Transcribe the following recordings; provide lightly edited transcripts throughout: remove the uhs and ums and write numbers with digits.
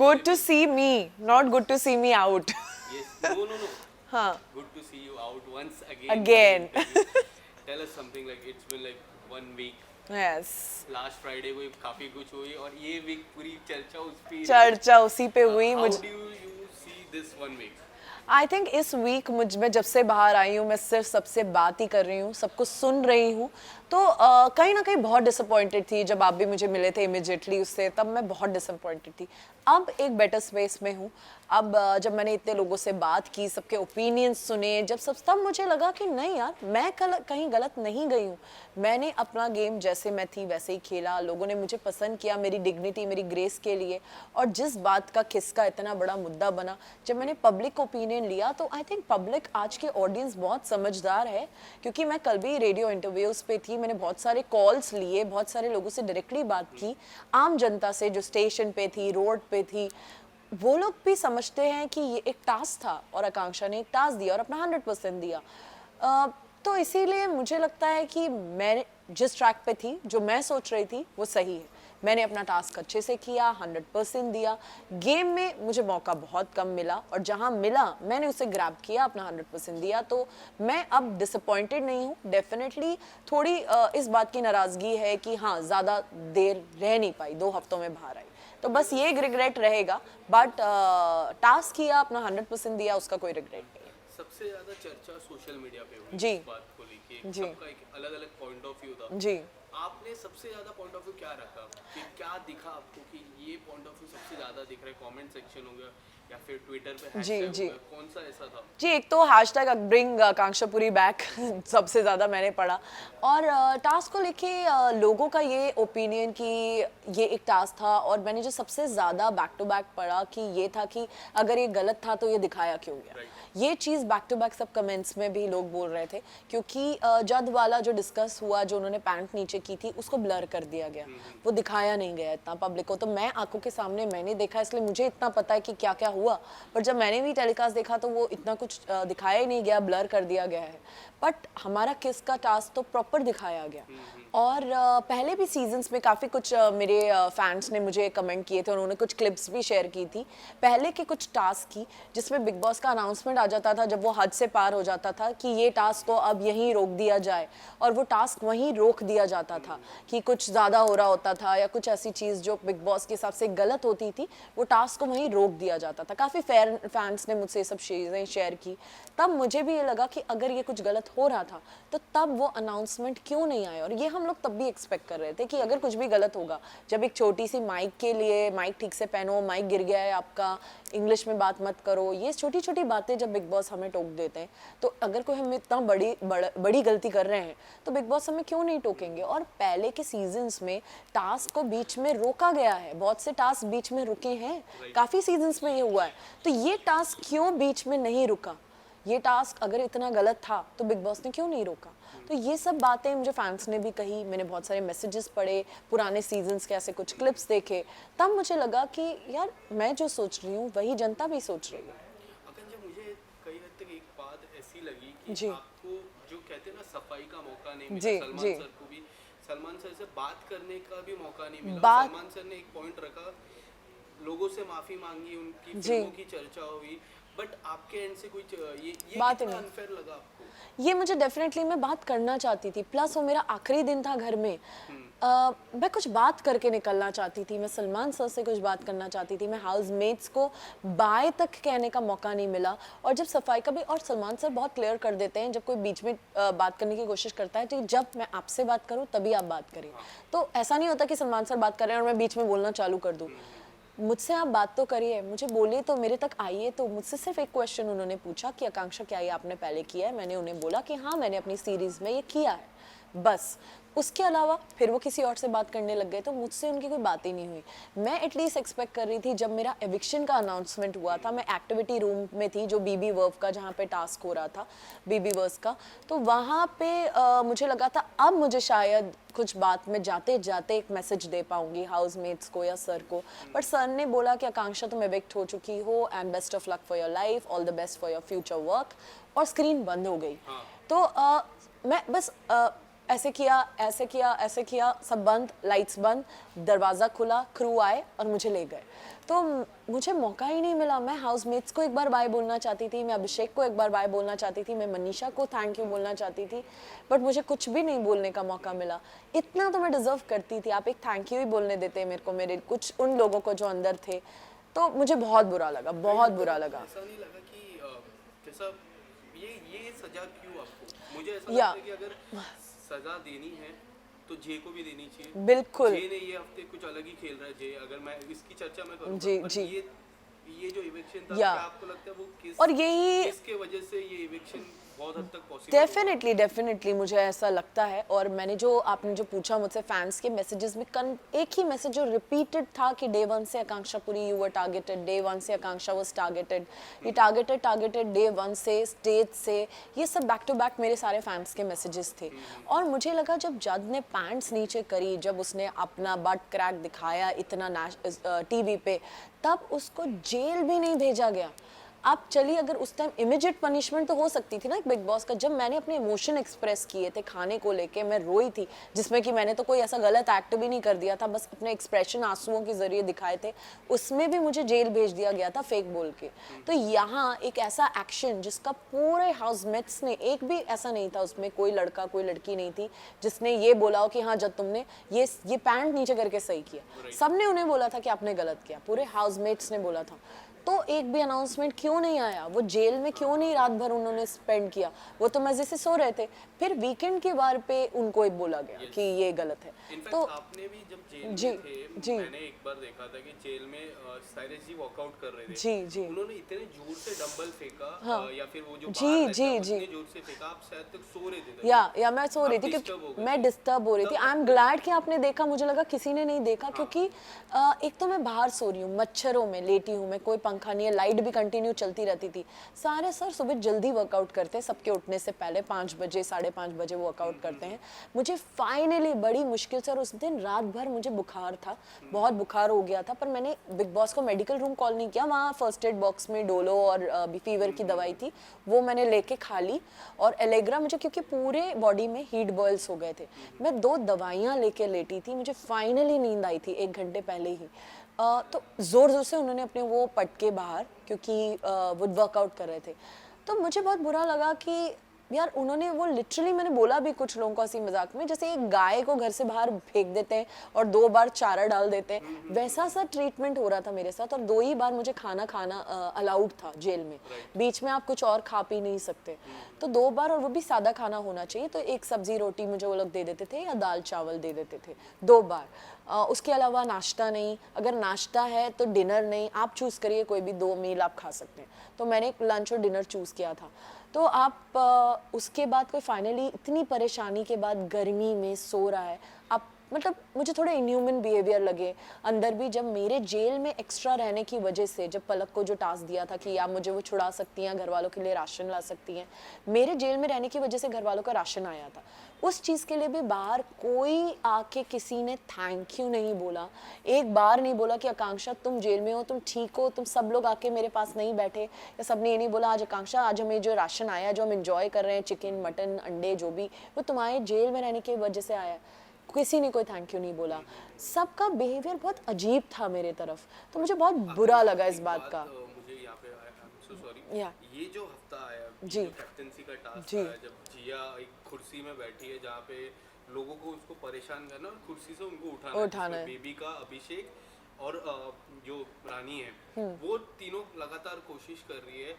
Good to see me, not good to see me out. Yes. No, no, no. हाँ. Good to see you out once again. Again. Tell us something like it's been like 1 week. Yes. Last Friday को काफी कुछ हुई और ये week पूरी चर्चा उस पे ही रही। चर्चा उसी पे हुई How मुझे. do you see this 1 week? I think इस वीक मुझ में जब से बाहर आई हूँ मैं सिर्फ सबसे बात ही कर रही हूँ, सबको सुन रही हूँ. तो कहीं ना कहीं बहुत डिसअपॉइंटेड थी जब आप भी मुझे मिले थे इमिजिएटली उससे, तब मैं बहुत डिसअपॉइंटेड थी. अब एक बेटर स्पेस में हूँ. अब जब मैंने इतने लोगों से बात की, सबके ओपिनियंस सुने, जब सब तब मुझे लगा कि नहीं यार, मैं कहीं गलत नहीं गई हूँ. मैंने अपना गेम जैसे मैं थी वैसे ही खेला. लोगों ने मुझे पसंद किया मेरी डिग्निटी, मेरी ग्रेस के लिए. और जिस बात का खिस्सा इतना बड़ा मुद्दा बना, जब मैंने पब्लिक ओपिनियन लिया, तो आई थिंक पब्लिक, आज के ऑडियंस बहुत समझदार है. क्योंकि मैं कल भी रेडियो इंटरव्यूज़ पे थी, मैंने बहुत सारे कॉल्स लिए, बहुत सारे लोगों से डायरेक्टली बात की, आम जनता से जो स्टेशन पे थी, रोड पे थी. वो लोग भी समझते हैं कि ये एक टास्क था और आकांक्षा ने एक टास्क दिया और अपना 100% दिया. तो इसीलिए मुझे लगता है कि मैं जिस ट्रैक पे थी, जो मैं सोच रही थी, वो सही है. मैंने अपना टास्क अच्छे से किया, 100% दिया. गेम में मुझे मौका बहुत कम मिला और जहां मिला मैंने उसे ग्रैब किया, अपना 100% दिया. तो मैं अब डिसअपॉइंटेड नहीं हूँ. डेफिनेटली थोड़ी इस बात की नाराज़गी है कि हाँ, ज़्यादा देर रह नहीं पाई, 2 हफ्तों में बाहर आई. तो बस ये एक रिग्रेट रहेगा. बट टास्क किया, अपना 100% दिया, उसका कोई रिग्रेट नहीं है. सबसे ज्यादा चर्चा सोशल मीडिया पे हुई जी. इस बात को लेके, जी. सबका एक अलग अलग पॉइंट ऑफ व्यू था. जी. आपने सबसे ज्यादा पॉइंट ऑफ व्यू क्या रखा कि क्या दिखा आपको कि ये पॉइंट ऑफ व्यू सबसे ज्यादा दिख रहा है? कमेंट सेक्शन हो गया या फिर ट्विटर पे हैशटैग हो जी. गया, कौन सा ऐसा था? जी, एक तो हैशटैग ब्रिंग आकांक्षापुरी बैक सबसे ज़्यादा मैंने पढ़ा. और टास्क को लेके लोगों का ये ओपिनियन कि ये एक टास्क था. और मैंने जो सबसे ज़्यादा बैक टू बैक पढ़ा कि ये था कि अगर ये गलत था तो ये दिखाया क्यों गया. ये चीज़ बैक टू बैक सब कमेंट्स में भी लोग बोल रहे थे. क्योंकि जद वाला जो डिस्कस हुआ, जो उन्होंने पैंट नीचे की थी, उसको ब्लर कर दिया गया, वो दिखाया नहीं गया इतना पब्लिक को. तो मैं आंखों के सामने मैंने देखा, इसलिए मुझे इतना पता है कि क्या क्या हुआ. पर जब मैंने भी टेलीकास्ट देखा तो वो इतना कुछ दिखाया ही नहीं गया, ब्लर कर दिया गया है. बट हमारा किस का टास्क तो प्रॉपर दिखाया गया. और पहले भी सीजन्स में काफ़ी कुछ मेरे फैंस ने मुझे कमेंट किए थे, उन्होंने कुछ क्लिप्स भी शेयर की थी पहले के कुछ टास्क की, जिसमें बिग बॉस का अनाउंसमेंट आ जाता था जब वो हद से पार हो जाता था कि ये टास्क को अब यहीं रोक दिया जाए. और वो टास्क वहीं रोक दिया जाता था कि कुछ ज़्यादा हो रहा होता था या कुछ ऐसी चीज़ जो बिग बॉस के हिसाब से गलत होती थी, वो टास्क को वहीं रोक दिया जाता था. काफ़ी फैंस ने मुझसे ये सब चीज़ें शेयर की. तब मुझे भी ये लगा कि अगर ये कुछ गलत हो रहा था तो तब वो अनाउंसमेंट क्यों नहीं आया. और ये हम लोग तब भी एक्सपेक्ट कर रहे थे कि अगर कुछ भी गलत होगा, जब एक छोटी सी माइक के लिए, माइक ठीक से पहनो, माइक गिर गया है आपका, इंग्लिश में बात मत करो, ये छोटी छोटी बातें जब बिग बॉस हमें टोक देते हैं, तो अगर कोई हम इतना बड़ी गलती कर रहे हैं तो बिग बॉस हमें क्यों नहीं टोकेंगे. और पहले के सीजन्स में टास्क को बीच में रोका गया है, बहुत से टास्क बीच में रुके हैं, काफ़ी सीजन्स में ये हुआ है. तो ये टास्क क्यों बीच में नहीं रुका? ये टास्क अगर इतना गलत था तो बिग बॉस ने क्यों नहीं रोका? तो ये सब बातें मुझे फैंस ने भी कही, मैंने बहुत सारे मैसेजेस पढ़े, पुराने सीजन्स के ऐसे कुछ क्लिप्स देखे, तब मुझे लगा कि यार, मैं जो सोच रही हूँ वही जनता भी सोच रही है. अगर जब मुझे कई हद तक एक बात ऐसी लगी कि जी. आपको जो कहते हैं ना, सफाई का मौका नहीं मिला. जी. सलमान जी. सर को भी, सलमान सर से बात करने का भी मौका नहीं मिला. बात- सलमान सर ने एक पॉइंट रखा, लोगों से माफी मांगी, उनकी जी. फिल्मों की चर्चा हुई, बट आपके एंड से कोई ये बात कितना नहीं. अनफेयर लगा आपको? ये मुझे डेफिनेटली, मैं बात करना चाहती थी, प्लस वो मेरा आखिरी दिन था घर में. मैं कुछ बात करके निकलना चाहती थी, मैं सलमान सर से कुछ बात करना चाहती थी, मैं हाउसमेट्स को बाय तक कहने का मौका नहीं मिला. और जब सफाई का भी, और सलमान सर बहुत क्लियर कर देते हैं जब कोई बीच में बात करने की कोशिश करता है, तो जब मैं आपसे बात करूं तभी आप बात करें. तो ऐसा नहीं होता कि सलमान सर बात कर रहे हैं और मैं बीच में बोलना चालू कर दूं. मुझसे आप बात तो करिए, मुझे बोलिए, तो मेरे तक आइए. तो मुझसे सिर्फ एक क्वेश्चन उन्होंने पूछा कि आकांक्षा, क्या ये आपने पहले किया है? मैंने उन्हें बोला कि हाँ, मैंने अपनी सीरीज़ में ये किया है, बस. उसके अलावा फिर वो किसी और से बात करने लग गए, तो मुझसे उनकी कोई बात ही नहीं हुई. मैं एटलीस्ट एक्सपेक्ट कर रही थी, जब मेरा एविक्शन का अनाउंसमेंट हुआ था, मैं एक्टिविटी रूम में थी, जो बीबी वर्व का, जहाँ पे टास्क हो रहा था, बीबी वर्स का, तो वहाँ पे मुझे लगा था अब मुझे शायद कुछ बात में जाते जाते एक मैसेज दे पाऊंगी हाउसमेट्स को या सर को. बट सर ने बोला कि आकांक्षा, तुम एविक्ट हो चुकी हो, and best of luck for your life, all the best for your future work. और स्क्रीन बंद हो गई. तो मैं बस ऐसे किया, ऐसे किया, ऐसे किया, सब बंद, लाइट्स बंद, दरवाज़ा खुला, क्रू आए और मुझे ले गए। तो मुझे मौका ही नहीं मिला। मैं हाउसमेट्स को एक बार बाय बोलना चाहती थी, मैं अभिषेक को एक बार बाय बोलना चाहती थी, मैं मनीषा को थैंक यू बोलना चाहती थी, बट मुझे कुछ भी नहीं बोलने का मौका मिला। इतना तो मैं डिजर्व करती थी, आप एक थैंक यू ही बोलने देते मेरे को, मेरे कुछ उन लोगों को जो अंदर थे। तो मुझे बहुत बुरा लगा, बहुत बुरा लगा। ऐसा नहीं लगा कि जैसा ये सजा क्यों आपको? मुझे ऐसा या लगता है कि अगर सजा देनी है तो जे को भी देनी चाहिए। बिल्कुल जे ने ये हफ्ते कुछ अलग ही खेल रहा है। जे, अगर मैं इसकी चर्चा मैं करूँ, जी पर जी ये जो इविक्शन था, या क्या आपको लगता है वो और यही किसके वजह से ये इविक्शन बहुत हद तक पॉसिबल हुआ? डेफिनेटली मुझे ऐसा लगता है। और मैंने जो आपने जो पूछा मुझसे फैंस के मैसेजेस में एक ही मैसेज जो रिपीटेड था कि डे 1 से Akanksha Puri you were targeted, day 1 से आकांक्षा वाज टारगेटेड, ये टारगेटेड डे 1 से, स्टेज से, ये सब बैक टू बैक मेरे सारे फैंस के मैसेजेस थे। और मुझे लगा जब जज ने पैंट्स नीचे करी, जब उसने अपना बट क्रैक दिखाया इतना टीवी पे, तब उसको जेल भी नहीं भेजा गया। आप चलिए, अगर उस टाइम इमीडिएट पनिशमेंट तो हो सकती थी ना एक बिग बॉस का। जब मैंने अपने इमोशन एक्सप्रेस किए थे खाने को लेके, मैं रोई थी, जिसमें कि मैंने तो कोई ऐसा गलत एक्ट भी नहीं कर दिया था, बस अपने एक्सप्रेशन आंसुओं के जरिए दिखाए थे, उसमें भी मुझे जेल भेज दिया गया था फेक बोल के। तो यहाँ एक ऐसा एक्शन जिसका पूरे हाउसमेट्स ने, एक भी ऐसा नहीं था उसमें, कोई लड़का कोई लड़की नहीं थी जिसने ये बोला हो कि हाँ जब तुमने ये पैंट नीचे करके सही किया, सबने उन्हें बोला था कि आपने गलत किया, पूरे हाउसमेट्स ने बोला था। तो एक भी अनाउंसमेंट क्यों नहीं आया? वो जेल में क्यों नहीं रात भर उन्होंने स्पेंड किया? वो तो मजे से सो रहे थे। फिर वीकेंड के बार पे उनको एक बोला गया कि ये गलत है। इनफैक्ट तो आपने भी जब जेल जी में थे, जी मैंने एक बार देखा था कि जेल में साइरस जी वॉकआउट कर रहे थे। जी जी उन्होंने इतने जोर से डंबल फेंका, या फिर वो जो जी बाहर रहता जी है, जी उतने जोर से फेंका, आप शायद तक सो रहे थे तभी। या मैं सो रही आप थी disturb हो क्योंकि गए मैं थे। डिस्टर्ब हो रही थी। आई एम ग्लैड कि आपने देखा, मुझे लगा किसी ने नहीं देखा, क्योंकि एक तो मैं बाहर सो रही हूँ, मच्छरों में लेटी हूँ मैं, कोई पंखा नहीं है, लाइट भी कंटिन्यू चलती रहती थी। सारे सर सुबह जल्दी वर्कआउट करते हैं, सबके उठने से पहले 5 बजे 5:30 बजे वर्कआउट करते हैं। मुझे फाइनली बड़ी मुश्किल से, और उस दिन रात भर मुझे बुखार था, बहुत बुखार हो गया था, पर मैंने बिग बॉस को मेडिकल रूम कॉल नहीं किया, वहाँ फर्स्ट एड बॉक्स में डोलो और फीवर की दवाई थी, वो मैंने लेके खा ली। और एलेग्रा, मुझे क्योंकि पूरे बॉडी में हीट बॉयल्स हो गए थे, मैं 2 दवाइयाँ लेके लेटी थी, मुझे फाइनली नींद आई थी 1 घंटे पहले ही। तो ज़ोर ज़ोर से उन्होंने अपने वो पटके बाहर, क्योंकि वो वर्कआउट कर रहे थे। तो मुझे बहुत बुरा लगा कि यार उन्होंने वो लिटरली, मैंने बोला भी कुछ लोगों को हंसी मजाक में, जैसे एक गाय को घर से बाहर फेंक देते हैं और 2 बार चारा डाल देते हैं, वैसा सा ट्रीटमेंट हो रहा था मेरे साथ। और 2 ही बार मुझे खाना अलाउड था जेल में, बीच में आप कुछ और खा पी नहीं सकते। तो 2 बार, और वो भी सादा खाना होना चाहिए, तो एक सब्जी रोटी मुझे वो लोग दे देते थे या दाल चावल दे देते थे 2 बार। उसके अलावा नाश्ता नहीं, अगर नाश्ता है तो डिनर नहीं, आप चूज़ करिए, कोई भी 2 मील आप खा सकते हैं। तो मैंने लंच और डिनर चूज़ किया था। तो आप उसके बाद कोई फाइनली इतनी परेशानी के बाद गर्मी में सो रहा है, आप मतलब मुझे थोड़े इनह्यूमन बिहेवियर लगे अंदर भी। जब मेरे जेल में एक्स्ट्रा रहने की वजह से, जब पलक को जो टास्क दिया था कि आप मुझे वो छुड़ा सकती हैं, घर वालों के लिए राशन ला सकती हैं, मेरे जेल में रहने की वजह से घर वालों का राशन आया था, उस चीज़ के लिए भी बाहर कोई आके किसी ने थैंक यू नहीं बोला, एक बार नहीं बोला कि आकांक्षा तुम जेल में हो, तुम ठीक हो, तुम सब लोग आके मेरे पास नहीं बैठे, या सब ने ये नहीं बोला आज आकांक्षा आज हमें जो राशन आया, जो हम इंजॉय कर रहे हैं, चिकन मटन अंडे जो भी, वो तुम्हारे जेल में रहने की वजह से आया है। किसी ने कोई थैंक यू नहीं बोला। सबका बिहेवियर बहुत अजीब था मेरे तरफ, तो मुझे बहुत बुरा लगा इस बात का। मुझे यहाँ पे सो सॉरी, या ये जो हफ्ता आया, जी। जो कैप्टेंसी का टास्क जी। आया, जब जिया एक कुर्सी में बैठी है जहाँ पे लोगों को उसको परेशान करना और कुर्सी से उनको उठाना है, बेबी का, अभिषेक और जो रानी है, वो तीनों लगातार कोशिश कर रही है,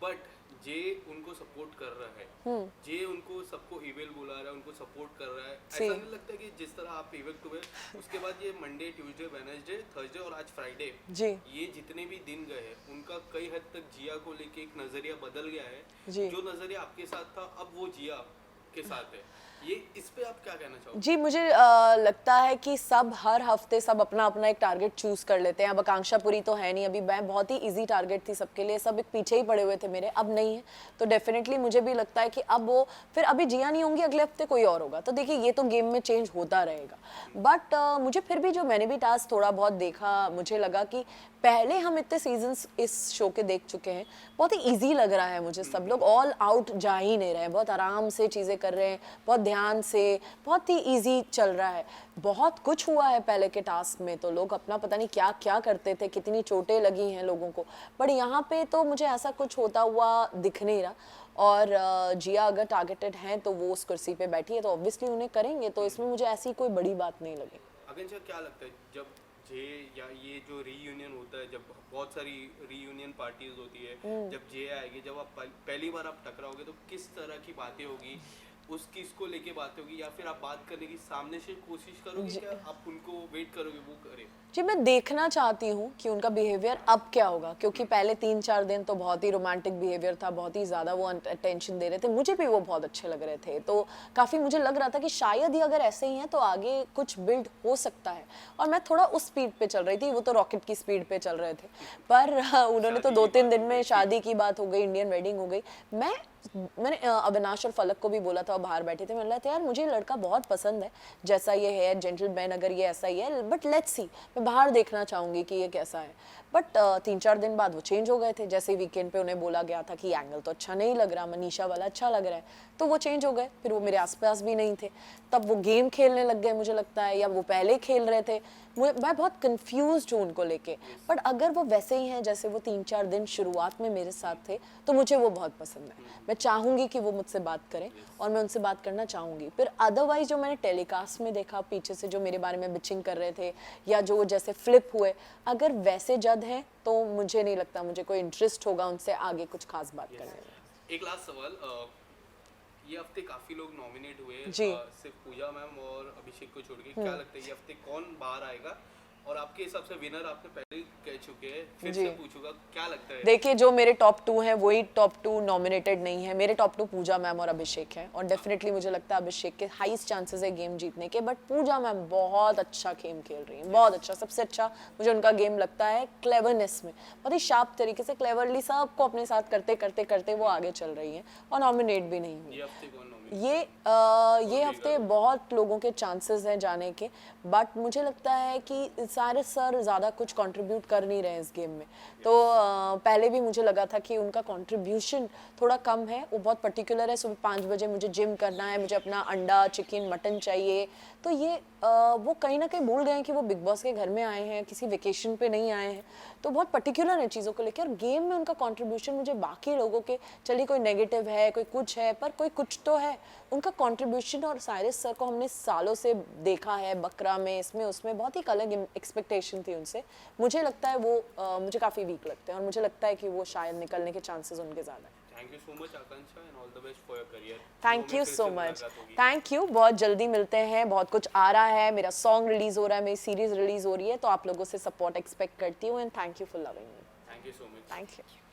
बट जे उनको सपोर्ट कर रहा है, जे उनको सबको इवेल बुला रहा है, उनको सपोर्ट कर रहा है। ऐसा नहीं लगता कि जिस तरह आप इवेक्ट हुए उसके बाद ये मंडे, ट्यूसडे, वेडनेसडे, थर्सडे और आज फ्राइडे, जी ये जितने भी दिन गए हैं, उनका कई हद तक जिया को लेके एक नजरिया बदल गया है। जी। जो नजरिया आपके साथ था, अब वो जिया के साथ है। ये इस पे आप क्या कहना चाहोगे? जी, मुझे लगता है कि सब हर हफ्ते सब अपना अपना एक टारगेट चूज कर लेते हैं। अब आकांक्षा पुरी तो है नहीं, अभी मैं बहुत ही इजी टारगेट थी सबके लिए, सब एक पीछे ही पड़े हुए थे मेरे, अब नहीं है। तो डेफिनेटली मुझे भी लगता है कि अब वो फिर अभी जिया नहीं होंगी, अगले हफ्ते कोई और होगा। तो देखिए ये तो गेम में चेंज होता रहेगा, बट मुझे फिर भी जो मैंने भी टास्क थोड़ा बहुत देखा, मुझे लगा कि पहले हम इतने सीजन्स इस शो के देख चुके हैं, बहुत ही इजी लग रहा है मुझे। सब लोग ऑल आउट जा ही नहीं रहे हैं, बहुत आराम से चीज़ें कर रहे हैं, बहुत ध्यान से, बहुत ही इजी चल रहा है। बहुत कुछ हुआ है पहले के टास्क में, तो लोग अपना पता नहीं क्या क्या करते थे, कितनी चोटें लगी हैं लोगों को, बट यहाँ पे तो मुझे ऐसा कुछ होता हुआ दिख नहीं रहा। और जिया अगर टारगेटेड हैं तो वो उस कुर्सी पे बैठी है तो ऑब्वियसली उन्हें करेंगे, तो इसमें मुझे ऐसी कोई बड़ी बात नहीं लगी। आकांक्षा, क्या लगता है जब जे या ये जो रीयूनियन होता है, जब बहुत सारी रीयूनियन पार्टीज होती है, जब जे आएगी, जब आप पहली बार आप टकराओगे तो किस तरह की बातें होगी, उस किस को लेके बातें होगी, या फिर आप बात करने की सामने से कोशिश करोगे, क्या आप उनको वेट करोगे वो करे? जी, मैं देखना चाहती हूँ कि उनका बिहेवियर अब क्या होगा, क्योंकि पहले 3-4 दिन तो बहुत ही रोमांटिक बिहेवियर था, बहुत ही ज़्यादा वो अटेंशन दे रहे थे, मुझे भी वो बहुत अच्छे लग रहे थे, तो काफ़ी मुझे लग रहा था कि शायद ही अगर ऐसे ही हैं तो आगे कुछ बिल्ड हो सकता है। और मैं थोड़ा उस स्पीड पे चल रही थी, वो तो रॉकेट की स्पीड पे चल रहे थे, पर उन्होंने तो 2-3 दिन में शादी की बात हो गई, इंडियन वेडिंग हो गई। मैंने अविनाश और फलक को भी बोला था, बाहर बैठे थे, मैंने बोला था यार मुझे लड़का बहुत पसंद है, जैसा ये है जेंटलमैन, अगर ये ऐसा ही है, बट लेट्स सी, मैं बाहर देखना चाहूंगी कि ये कैसा है। बट 3-4 दिन बाद वो चेंज हो गए थे, जैसे वीकेंड पे उन्हें बोला गया था कि एंगल तो अच्छा नहीं लग रहा, मनीषा वाला अच्छा लग रहा है, तो वो चेंज हो गए, फिर वो मेरे आसपास भी नहीं थे, तब वो गेम खेलने लग गए मुझे लगता है, या वो पहले खेल रहे थे, मैं बहुत कंफ्यूज्ड हूँ उनको लेके। बट अगर वो वैसे ही हैं जैसे वो 3-4 दिन शुरुआत में मेरे साथ थे, तो मुझे वो बहुत पसंद है। मैं चाहूँगी कि वो मुझसे बात करें और मैं उनसे बात करना चाहूँगी। फिर अदरवाइज जो मैंने टेलीकास्ट में देखा पीछे से, जो मेरे बारे में बिचिंग कर रहे थे या जो जैसे फ्लिप हुए, अगर वैसे जद हैं तो मुझे नहीं लगता मुझे कोई इंटरेस्ट होगा उनसे आगे कुछ खास बात करने में। एक लास्ट सवाल, ये हफ्ते काफी लोग नॉमिनेट हुए, जी। सिर्फ पूजा मैम और अभिषेक को छोड़ के, क्या लगता है ये हफ्ते कौन बाहर आएगा? और आपके हिसाब से विनर आपने पहले ही कह चुके हैं, फिर जी। से पूछूंगा, क्या लगता है? देखिए, जो मेरे टॉप 2 हैं वही टॉप 2 नॉमिनेटेड नहीं है। मेरे टॉप 2 पूजा मैम और अभिषेक हैं, और डेफिनेटली मुझे लगता है अभिषेक के हाईएस्ट चांसेस है गेम जीतने के, बट पूजा मैम बहुत अच्छा गेम खेल रही हैं, बहुत अच्छा। सबसे अच्छा मुझे उनका गेम लगता है क्लेवरनेस में, बहुत ही शार्प तरीके से क्लेवरली सबको अपने साथ करते करते करते वो आगे चल रही हैं और नॉमिनेट भी नहीं हुई। ये हफ्ते कौन नॉमिनेट? ये हफ्ते बहुत लोगों के चांसेस हैं जाने के, बट मुझे लगता है कि सारे सर ज़्यादा कुछ कंट्रीब्यूट कर नहीं रहे इस गेम में। तो पहले भी मुझे लगा था कि उनका कंट्रीब्यूशन थोड़ा कम है, वो बहुत पर्टिकुलर है, सुबह 5 बजे मुझे जिम करना है, मुझे अपना अंडा चिकन मटन चाहिए, तो ये वो कहीं ना कहीं भूल गए हैं कि वो बिग बॉस के घर में आए हैं, किसी वेकेशन पे नहीं आए हैं, तो बहुत पर्टिकुलर है चीज़ों को लेकर। और गेम में उनका कंट्रीब्यूशन मुझे बाकी लोगों के, चलिए कोई नेगेटिव है, कोई कुछ है, पर कोई कुछ तो है उनका कंट्रीब्यूशन। और साइरस सर को हमने सालों से देखा है, बकरा में, इसमें उसमें, बहुत ही अलग एक्सपेक्टेशन थी उनसे। मुझे लगता है वो मुझे काफ़ी वीक लगते हैं, और मुझे लगता है कि वो शायद निकलने के चांसेस उनके ज़्यादा हैं। Thank you so much Akanksha, and all the best for your career. Thank you so much, thank you. बहुत जल्दी मिलते हैं, बहुत कुछ आ रहा है, मेरा सॉन्ग रिलीज हो रहा है, मेरी सीरीज रिलीज हो रही है, तो आप लोगों से सपोर्ट एक्सपेक्ट करती हूँ, and thank you for loving me. Thank you so much. Thank you.